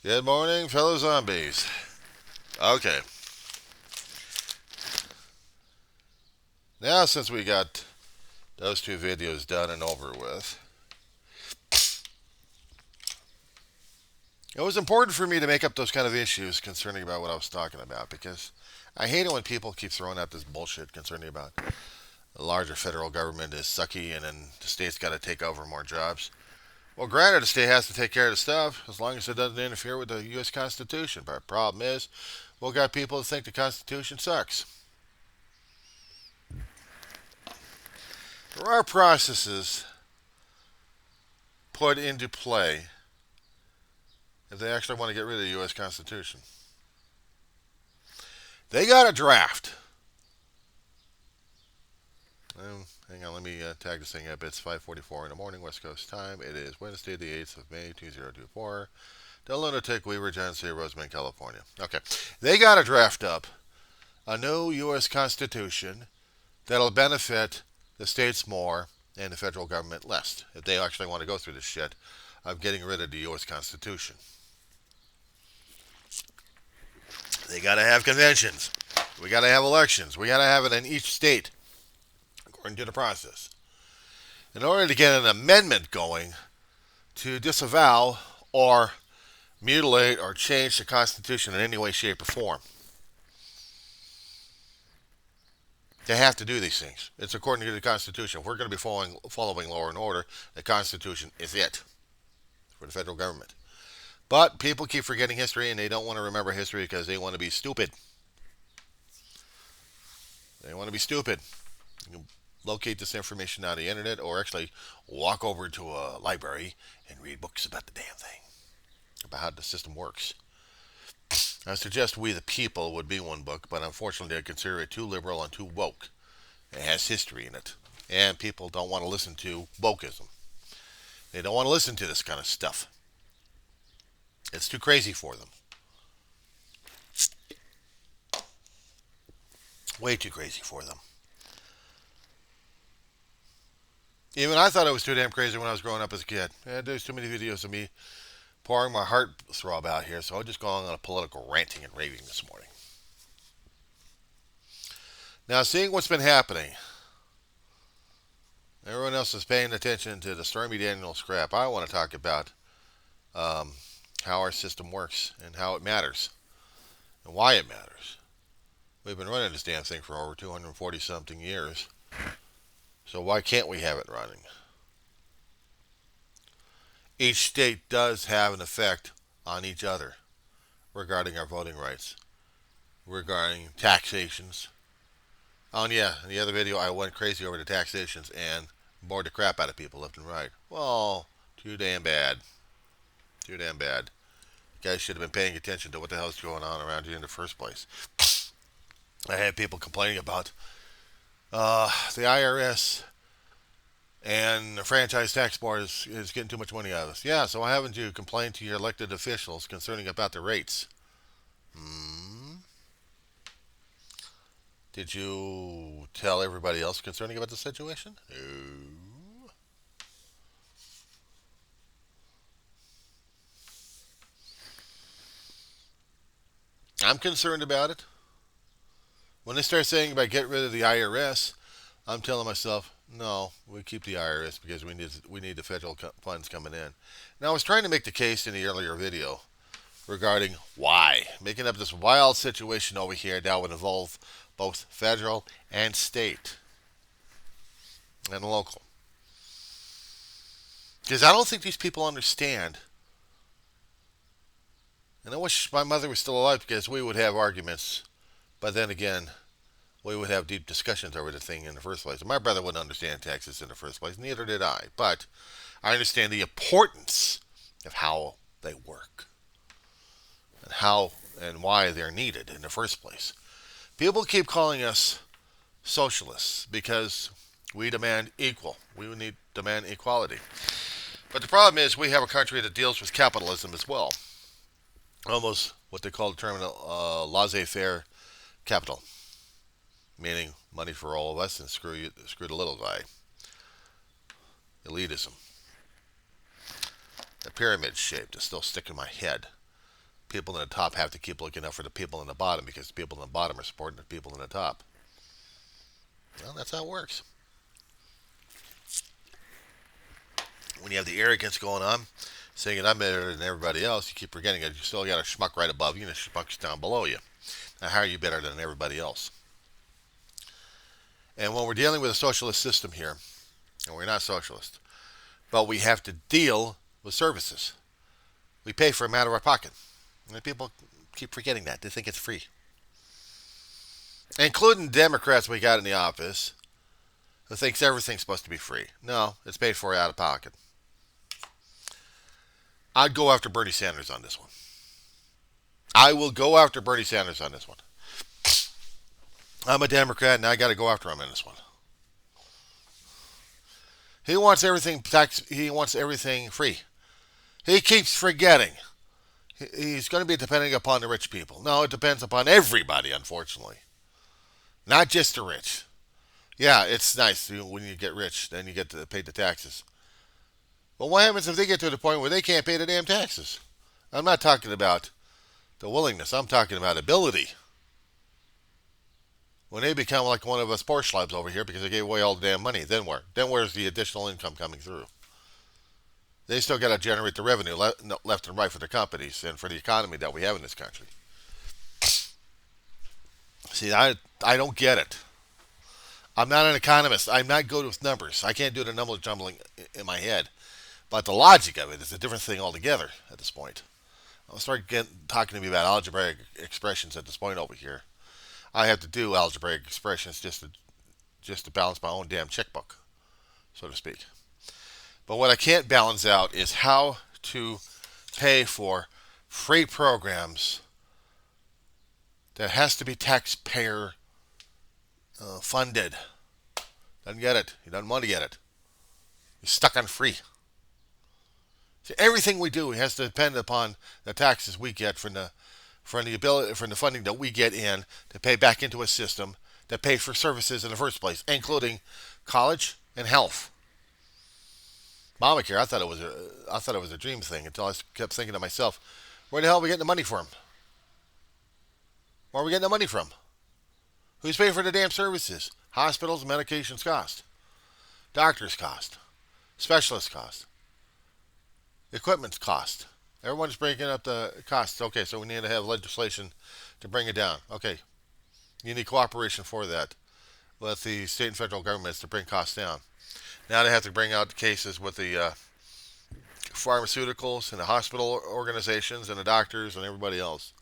Good morning, fellow zombies. Okay, now since we got those two videos done and over with, it was important for me to make up those kind of issues concerning about what I was talking about because I hate it when people keep throwing out this bullshit concerning about the larger federal government is sucky and then the state's got to take over more jobs. Well, granted, the state has to take care of the stuff as long as it doesn't interfere with the U.S. Constitution. But the problem is, we've got people that think the Constitution sucks. There are processes put into play if they actually want to get rid of the U.S. Constitution. They got a draft. Hang on, let me tag this thing up. It's 5:44 in the morning, West Coast time. It is Wednesday, the 8th of May, 2024. The Lunatic Weaver, John C. Roseman, California. Okay, they got to draft up a new U.S. Constitution that'll benefit the states more and the federal government less if they actually want to go through this shit of getting rid of the U.S. Constitution. They got to have conventions. We got to have elections. We got to have it in each state according to the process. In order to get an amendment going to disavow or mutilate or change the Constitution in any way, shape, or form, they have to do these things. It's according to the Constitution. If we're going to be following law and order, the Constitution is it for the federal government. But people keep forgetting history and they don't want to remember history because they want to be stupid. They want to be stupid. You can locate this information on the internet or actually walk over to a library and read books about the damn thing, about how the system works. I suggest We the People would be one book, but unfortunately I consider it too liberal and too woke. It has history in it. And people don't want to listen to wokeism. They don't want to listen to this kind of stuff. It's too crazy for them. Way too crazy for them. Even I thought it was too damn crazy when I was growing up as a kid. There's too many videos of me pouring my heart throb out here, so I'll just go on a political ranting and raving this morning. Now, seeing what's been happening, everyone else is paying attention to the Stormy Daniels crap. I want to talk about how our system works and how it matters and why it matters. We've been running this damn thing for over 240 something years. So why can't we have it running? Each state does have an effect on each other regarding our voting rights, regarding taxations. Oh, and yeah, in the other video I went crazy over the taxations and bored the crap out of people left and right. Well, too damn bad. Too damn bad. You guys should have been paying attention to what the hell's going on around here in the first place. I had people complaining about the IRS and the franchise tax board is getting too much money out of us. Yeah, so why haven't you complained to your elected officials concerning about the rates? Did you tell everybody else concerning about the situation? No. I'm concerned about it. When they start saying about get rid of the IRS, I'm telling myself, no, we keep the IRS because we need the federal funds coming in. Now I was trying to make the case in the earlier video regarding why making up this wild situation over here that would involve both federal and state and local. Because I don't think these people understand. And I wish my mother was still alive because we would have arguments. But then again, we would have deep discussions over the thing in the first place. And my brother wouldn't understand taxes in the first place. Neither did I. But I understand the importance of how they work and how and why they're needed in the first place. People keep calling us socialists because we demand equal. We need demand equality. But the problem is we have a country that deals with capitalism as well. Almost what they call the term laissez-faire capital, meaning money for all of us and screw the little guy. Elitism. The pyramid shape is still sticking in my head. people in the top have to keep looking out for the people in the bottom because the people in the bottom are supporting the people in the top. Well, that's how it works. When you have the arrogance going on, saying I'm better than everybody else, you keep forgetting that you still got a schmuck right above you and a schmuck's down below you. Now, how are you better than everybody else? And when we're dealing with a socialist system here, and we're not socialist, but we have to deal with services. We pay for them out of our pocket. And people keep forgetting that. They think it's free. Including Democrats we got in the office who thinks everything's supposed to be free. No, it's paid for out of pocket. I'd go after Bernie Sanders on this one. I will go after Bernie Sanders on this one. I'm a Democrat and I got to go after him on this one. He wants everything tax. He wants everything free. He keeps forgetting. He's going to be depending upon the rich people. No, it depends upon everybody, unfortunately. Not just the rich. Yeah, it's nice when you get rich, then you get to pay the taxes. But what happens if they get to the point where they can't pay the damn taxes? I'm not talking about the willingness. I'm talking about ability. When they become like one of us poor schlubs over here because they gave away all the damn money, then where? Then where's the additional income coming through? They still got to generate the revenue left and right for the companies and for the economy that we have in this country. See, I don't get it. I'm not an economist. I'm not good with numbers. I can't do the number jumbling in my head. But the logic of it is a different thing altogether at this point. I'll start talking to me about algebraic expressions at this point over here. I have to do algebraic expressions just to balance my own damn checkbook, so to speak. But what I can't balance out is how to pay for free programs that has to be taxpayer funded. Doesn't get it. He doesn't want to get it. He's stuck on free. See, everything we do has to depend upon the taxes we get from the funding that we get in to pay back into a system that pays for services in the first place, including college and health. Obamacare, I thought it was a dream thing until I kept thinking to myself, where the hell are we getting the money from? Where are we getting the money from? Who's paying for the damn services? Hospitals and medications cost. Doctors cost. Specialists cost. Equipment's cost. Everyone's breaking up the costs. Okay, so we need to have legislation to bring it down. Okay, you need cooperation for that with the state and federal governments to bring costs down. Now they have to bring out cases with the pharmaceuticals and the hospital organizations and the doctors and everybody else.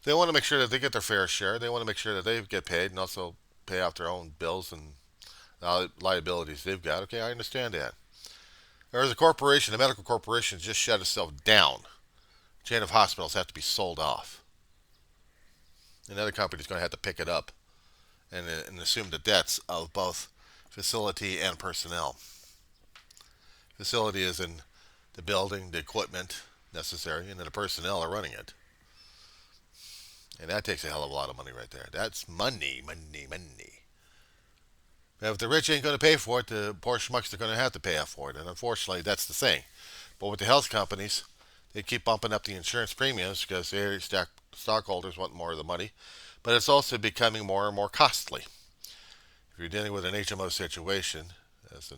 They want to make sure that they get their fair share. They want to make sure that they get paid and also pay off their own bills and liabilities they've got. Okay, I understand that. There's a corporation, a medical corporation, just shut itself down. A chain of hospitals have to be sold off. Another company's going to have to pick it up and assume the debts of both facility and personnel. Facility is in the building, the equipment necessary, and then the personnel are running it. And that takes a hell of a lot of money right there. That's money, money, money. Now, if the rich ain't going to pay for it, the poor schmucks are going to have to pay for it. And unfortunately, that's the thing. But with the health companies, they keep bumping up the insurance premiums because their stockholders want more of the money. But it's also becoming more and more costly. If you're dealing with an HMO situation, as in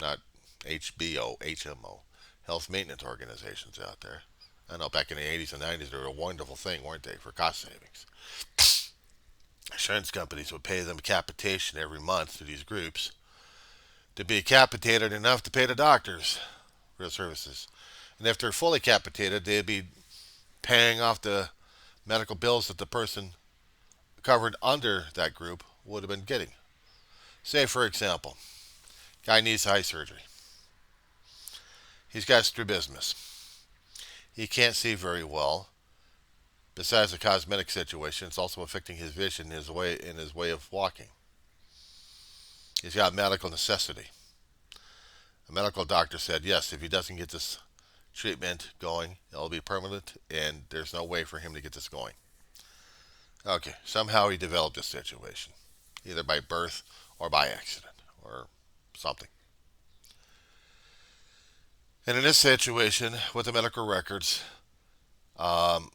not HBO, HMO, health maintenance organizations out there. I know back in the 80s and 90s, they were a wonderful thing, weren't they, for cost savings. Insurance companies would pay them capitation every month to these groups to be capitated enough to pay the doctors for the services. And if they're fully capitated, they'd be paying off the medical bills that the person covered under that group would have been getting. Say, for example, guy needs eye surgery. He's got strabismus. He can't see very well. Besides the cosmetic situation, it's also affecting his vision in his way of walking. He's got medical necessity. A medical doctor said, yes, if he doesn't get this treatment going, it'll be permanent, and there's no way for him to get this going. Okay, somehow he developed this situation, either by birth or by accident or something. And in this situation, with the medical records, Um,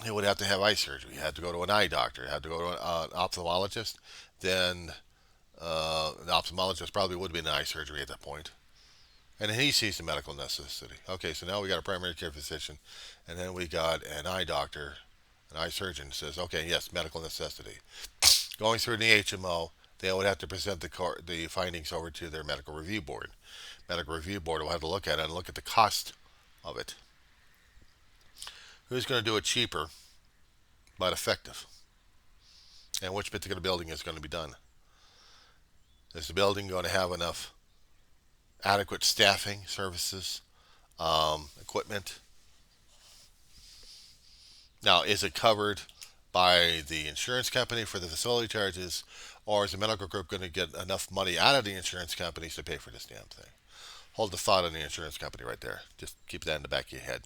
he would have to have eye surgery. He had to go to an eye doctor. He had to go to an ophthalmologist. Then the ophthalmologist probably would have been an eye surgery at that point. And he sees the medical necessity. Okay, so now we got a primary care physician, and then we got an eye doctor, an eye surgeon says, okay, yes, medical necessity. Going through the HMO, they would have to present the findings over to their medical review board. Medical review board will have to look at it and look at the cost of it. Who's going to do it cheaper but effective? And which particular building is going to be done? Is the building going to have enough adequate staffing, services, equipment? Now, is it covered by the insurance company for the facility charges, or is the medical group going to get enough money out of the insurance companies to pay for this damn thing? Hold the thought on the insurance company right there. Just keep that in the back of your head.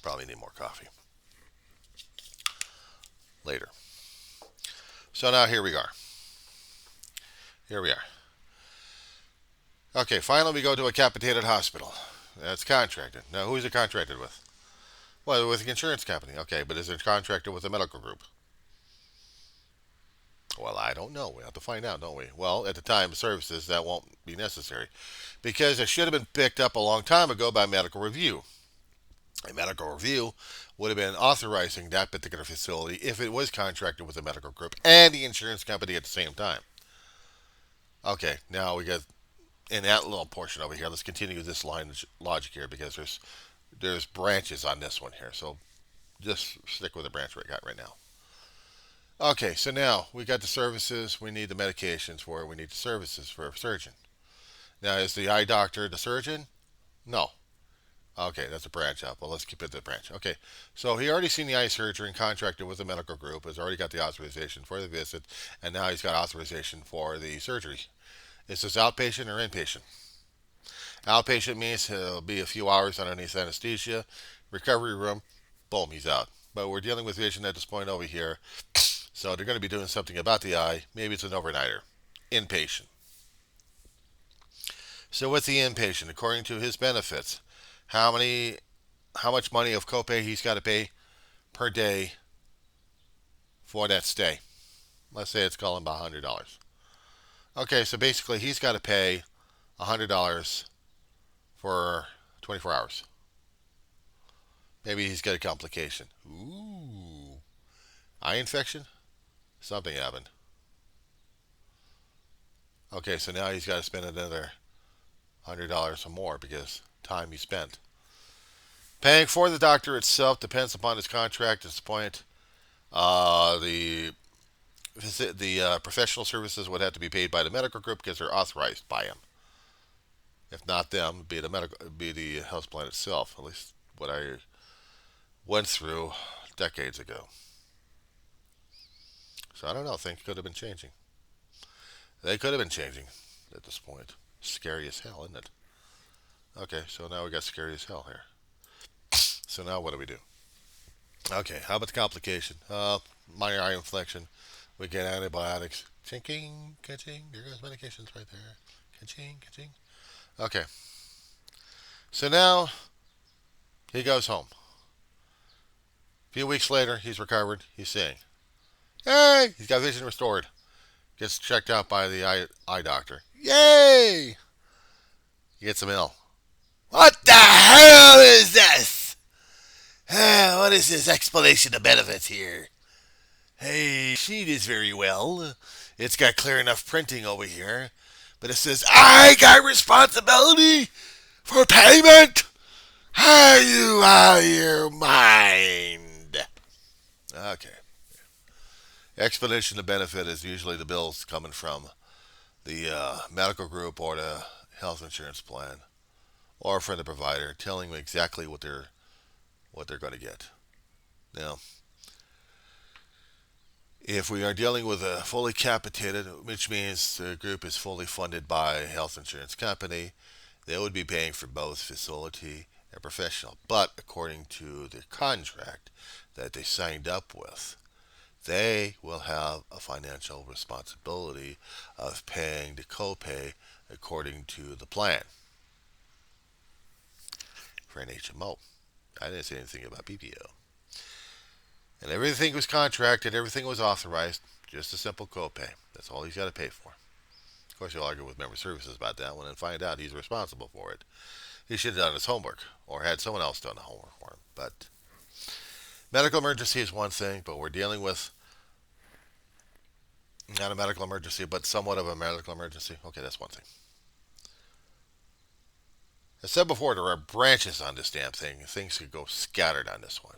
Probably need more coffee later. So now here we are. Here we are. Okay, finally we go to a capitated hospital. That's contracted. Now, who's it contracted with? Well, with the insurance company. Okay, but is it contracted with a medical group? Well, I don't know. We have to find out, don't we? Well, at the time of services, that won't be necessary because it should have been picked up a long time ago by medical review. A medical review would have been authorizing that particular facility if it was contracted with a medical group and the insurance company at the same time. Okay, now we got in that little portion over here. Let's continue this line of logic here because there's branches on this one here. So just stick with the branch we got right now. Okay, so now we got the services. We need the medications for it. We need the services for a surgeon. Now, is the eye doctor the surgeon? No. Okay, that's a branch out. Well, let's keep it the branch. Okay, so he already seen the eye surgery and contracted with the medical group. Has already got the authorization for the visit, and now he's got authorization for the surgery. Is this outpatient or inpatient? Outpatient means he'll be a few hours underneath anesthesia, recovery room, boom, he's out. But we're dealing with vision at this point over here, so they're going to be doing something about the eye. Maybe it's an overnighter. Inpatient. So with the inpatient, according to his benefits, how many, how much money of copay he's got to pay per day for that stay? Let's say it's calling about $100. Okay, so basically he's got to pay $100 for 24 hours. Maybe he's got a complication. Ooh, eye infection? Something happened. Okay, so now he's got to spend another $100 or more because time he spent. Paying for the doctor itself depends upon his contract at this point. The professional services would have to be paid by the medical group because they're authorized by him. If not them, it'd be be the health plan itself. At least what I went through decades ago. So I don't know. Things could have been changing. They could have been changing at this point. Scary as hell, isn't it? Okay, so now we got scary as hell here. So now what do we do? Okay, how about the complication? Minor eye infection. We get antibiotics. Ching, ka-ching. There goes medications right there. Ka-ching, ka-ching. Okay, so now he goes home. A few weeks later, he's recovered. He's seeing. Hey, he's got vision restored. Gets checked out by the eye doctor. Yay! He gets a mail. What the hell is this? What is this explanation of benefits here? Hey, sheet is very well. It's got clear enough printing over here. But it says, I got responsibility for payment. Are you out of your mind? Okay. Explanation of benefit is usually the bills coming from the medical group or the health insurance plan or from the provider telling them exactly what they're going to get. Now, if we are dealing with a fully capitated, which means the group is fully funded by a health insurance company, they would be paying for both facility and professional. But according to the contract that they signed up with, they will have a financial responsibility of paying the copay according to the plan. for an HMO. I didn't say anything about PPO. And everything was contracted, everything was authorized, just a simple copay. That's all he's got to pay for. Of course, he'll argue with member services about that one and find out he's responsible for it. He should have done his homework or had someone else done the homework for him. But medical emergency is one thing, but we're dealing with not a medical emergency, but somewhat of a medical emergency. Okay, that's one thing. As said before, there are branches on this damn thing. Things could go scattered on this one.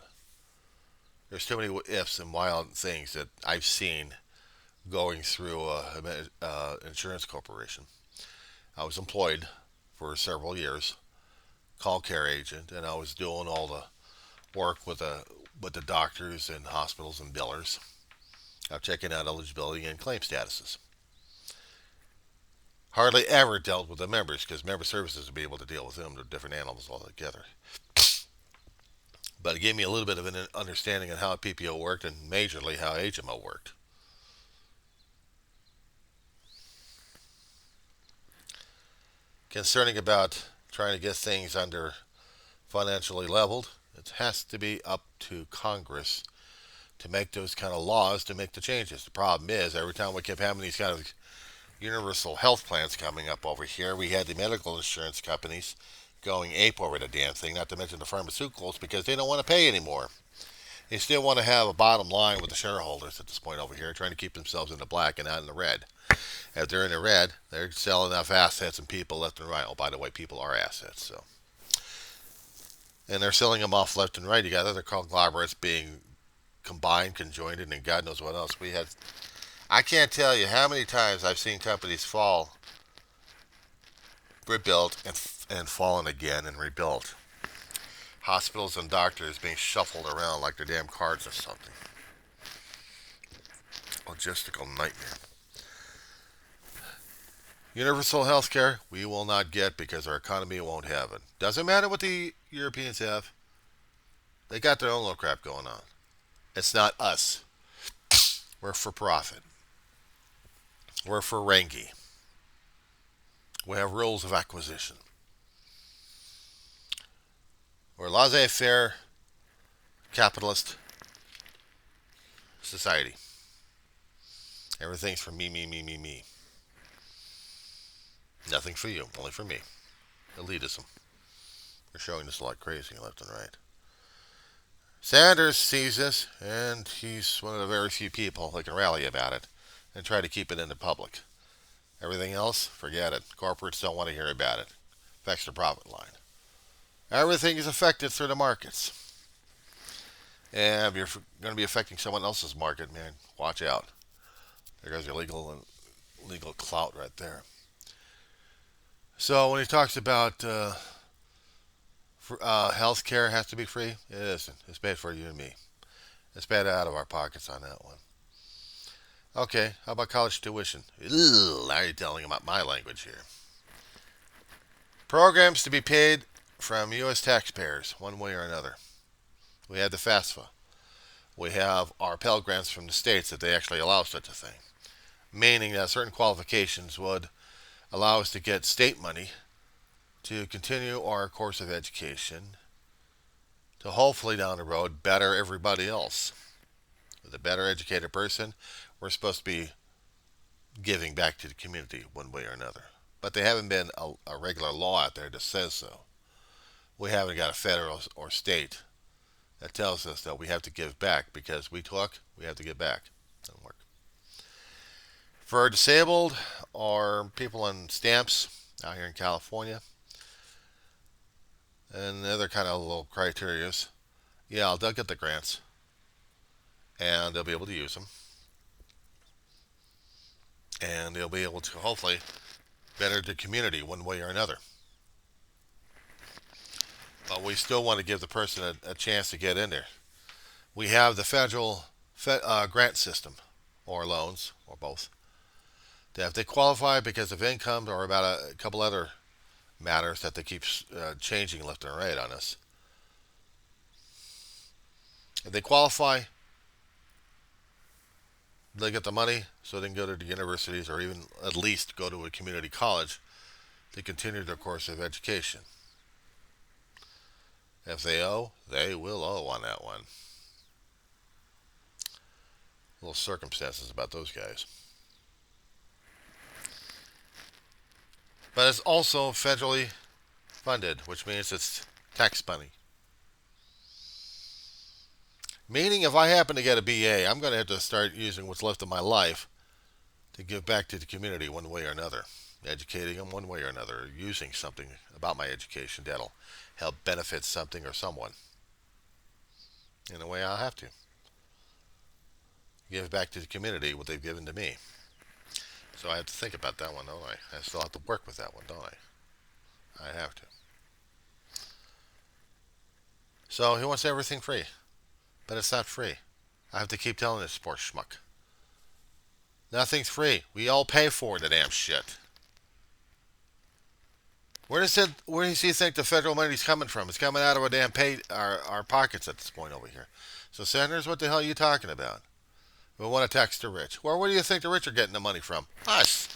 There's too many ifs and wild things that I've seen going through insurance corporation. I was employed for several years, call care agent, and I was doing all the work with the doctors and hospitals and billers. I'm checking out eligibility and claim statuses. Hardly ever dealt with the members because member services would be able to deal with them. They're different animals altogether. But it gave me a little bit of an understanding of how PPO worked and majorly how HMO worked. Concerning about trying to get things under financially leveled, it has to be up to Congress to make those kind of laws to make the changes. The problem is every time we keep having these kind of universal health plans coming up over here, we had the medical insurance companies going ape over the damn thing, not to mention the pharmaceuticals, because they don't want to pay anymore. They still want to have a bottom line with the shareholders at this point over here, trying to keep themselves in the black and not in the red. If they're in the red, they're selling off assets and people left and right. Oh, by the way, people are assets, so. And they're selling them off left and right. You got other conglomerates being combined, conjoined, and God knows what else. I can't tell you how many times I've seen companies fall, rebuilt, and fallen again and rebuilt. Hospitals and doctors being shuffled around like they're damn cards or something. Logistical nightmare. Universal health care, we will not get because our economy won't have it. Doesn't matter what the Europeans have. They got their own little crap going on. It's not us. We're for profit. We're for Rengi. We have rules of acquisition. We're a laissez-faire capitalist society. Everything's for me, me, me, me, me. Nothing for you, only for me. Elitism. We're showing this like crazy left and right. Sanders sees this, and he's one of the very few people that can rally about it and try to keep it in the public. Everything else, forget it. Corporates don't want to hear about it. Affects the profit line. Everything is affected through the markets. And if you're going to be affecting someone else's market, man, watch out. There goes your legal clout right there. So when he talks about health care has to be free, it isn't. It's bad for you and me. It's bad out of our pockets on that one. Okay, how about college tuition? Ugh, now you're telling about my language here. Programs to be paid from U.S. taxpayers, one way or another. We have the FAFSA. We have our Pell Grants from the states that they actually allow such a thing. Meaning that certain qualifications would allow us to get state money to continue our course of education to hopefully down the road better everybody else. With a better educated person, we're supposed to be giving back to the community one way or another. But there haven't been a regular law out there that says so. We haven't got a federal or state that tells us that we have to give back because we took, we have to give back. Doesn't work. For disabled or people on stamps out here in California, and the other kind of little criterias, yeah, they'll get the grants, and they'll be able to use them, and they'll be able to hopefully better the community one way or another. But we still want to give the person a chance to get in there. We have the federal grant system, or loans, or both. That if they qualify because of income or about a couple other matters that they keep changing left and right on us. If they qualify, they get the money so they can go to the universities or even at least go to a community college to continue their course of education. If they owe, they will owe on that one. Little circumstances about those guys. But it's also federally funded, which means it's tax money. Meaning, if I happen to get a BA, I'm going to have to start using what's left of my life to give back to the community one way or another. Educating them one way or another, using something about my education that'll help benefit something or someone. In a way, I'll have to give back to the community what they've given to me. So I have to think about that one, don't I? I still have to work with that one, don't I? I have to. So he wants everything free, but it's not free. I have to keep telling this poor schmuck. Nothing's free. We all pay for the damn shit. Where does he think the federal money's coming from? It's coming out of our pockets at this point over here. So senators, what the hell are you talking about? We want to tax the rich. Well, where do you think the rich are getting the money from? Us.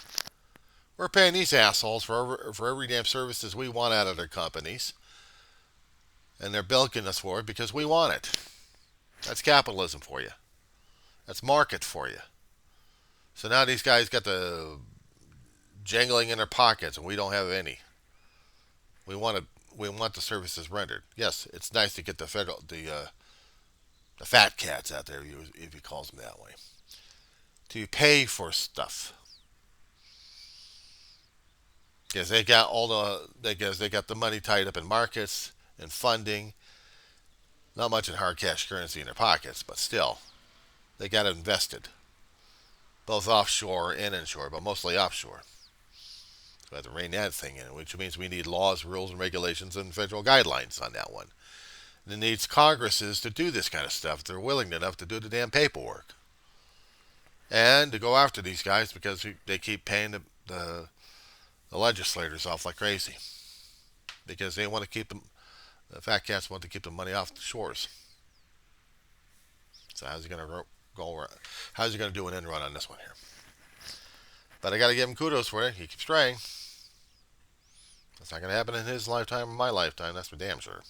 We're paying these assholes for every damn services we want out of their companies. And they're bilking us for it because we want it. That's capitalism for you. That's market for you. So now these guys got the jangling in their pockets and we don't have any. We want the services rendered. Yes, it's nice to get the fat cats out there, if he calls them that way, to pay for stuff. Because they got they got the money tied up in markets and funding. Not much in hard cash currency in their pockets, but still, they got it invested, both offshore and inshore, but mostly offshore. So we have to rein that thing in, which means we need laws, rules, and regulations and federal guidelines on that one. And it needs Congresses to do this kind of stuff if they're willing enough to do the damn paperwork. And to go after these guys because they keep paying the legislators off like crazy. Because they want to keep them, the fat cats want to keep the money off the shores. So how's he going to go around? How's he going to do an end run on this one here? But I got to give him kudos for it. He keeps trying. That's not going to happen in his lifetime or my lifetime. That's for damn sure.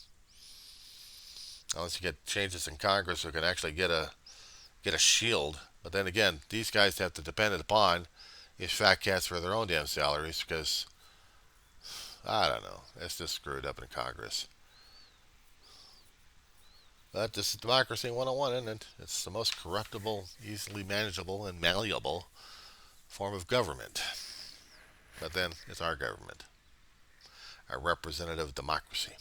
Unless you get changes in Congress who can actually get a shield. But then again, these guys have to depend upon these fat cats for their own damn salaries because, I don't know, it's just screwed up in Congress. But this is democracy 101, isn't it? It's the most corruptible, easily manageable, and malleable form of government. But then, it's our government. Our representative democracy.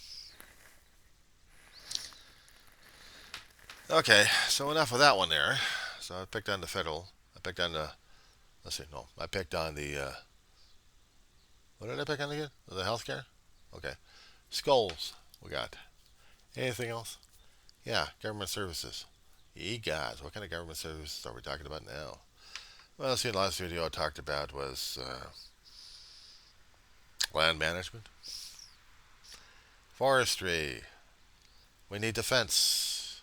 Okay, so enough of that one there. So I picked on the federal. I picked on the. I picked on the. What did I pick on again? The healthcare? Okay. Skulls, we got. Anything else? Yeah, government services. Ye gods, what kind of government services are we talking about now? Well, see, the last video I talked about was land management, forestry. We need defense.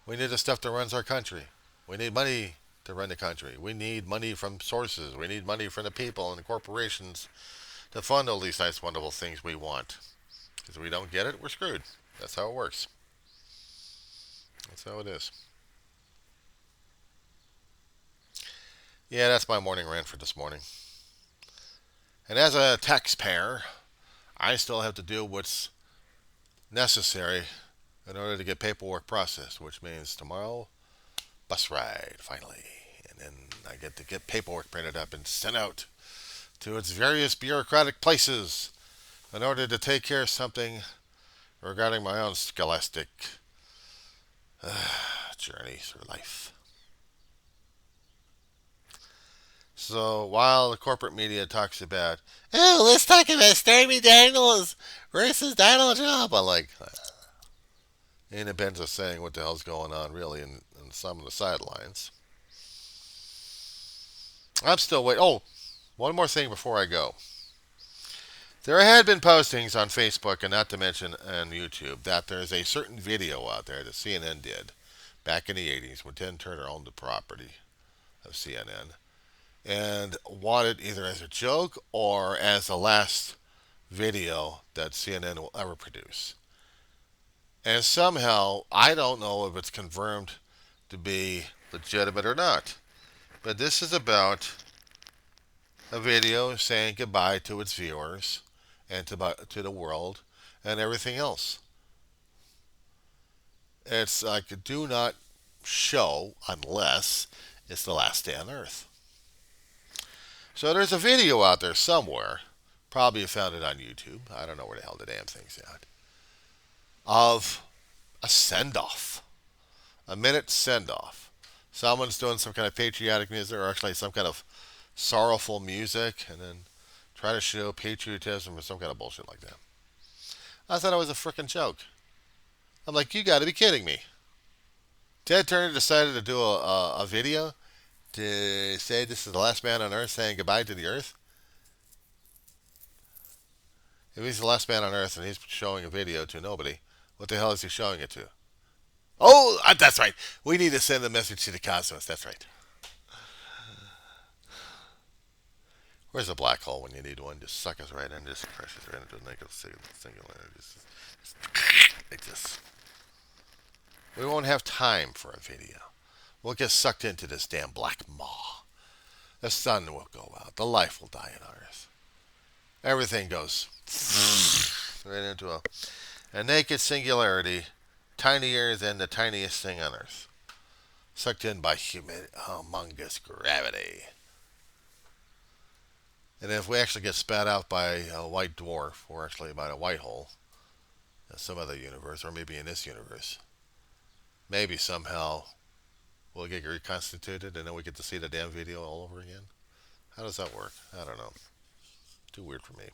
We need the stuff that runs our country. We need money to run the country. We need money from sources. We need money from the people and the corporations to fund all these nice, wonderful things we want. Because if we don't get it, we're screwed. That's how it works. That's how it is. Yeah, that's my morning rant for this morning. And as a taxpayer, I still have to do what's necessary in order to get paperwork processed, which means tomorrow, bus ride, finally. And then I get to get paperwork printed up and sent out to its various bureaucratic places in order to take care of something regarding my own scholastic journey through life. So while the corporate media talks about, oh, let's talk about Stormy Daniels versus Donald Trump, I'm like, it depends on saying what the hell's going on really in some of the sidelines. I'm still waiting. Oh, one more thing before I go. There had been postings on Facebook, and not to mention on YouTube, that there's a certain video out there that CNN did back in the 80s when Ted Turner owned the property of CNN and wanted either as a joke or as the last video that CNN will ever produce. And somehow, I don't know if it's confirmed to be legitimate or not, but this is about a video saying goodbye to its viewers and to the world and everything else. It's like do not show unless it's the last day on Earth. So there's a video out there somewhere. Probably you found it on YouTube. I don't know where the hell the damn thing's at. Of a send off. A minute send off. Someone's doing some kind of patriotic music or actually some kind of sorrowful music and then try to show patriotism or some kind of bullshit like that. I thought it was a freaking joke. I'm like, you gotta be kidding me. Ted Turner decided to do a video to say this is the last man on Earth saying goodbye to the Earth. If he's the last man on Earth and he's showing a video to nobody, what the hell is he showing it to? Oh, that's right. We need to send a message to the cosmos. That's right. Where's a black hole when you need one? Just suck us right in, just crush us right into the naked singular. Just like this. We won't have time for a video. We'll get sucked into this damn black maw. The sun will go out. The life will die on Earth. Everything goes right into a naked singularity, tinier than the tiniest thing on Earth. Sucked in by humongous gravity. And if we actually get spat out by a white dwarf, or actually by a white hole, in some other universe, or maybe in this universe, maybe somehow we'll get reconstituted and then we get to see the damn video all over again. How does that work? I don't know. Too weird for me.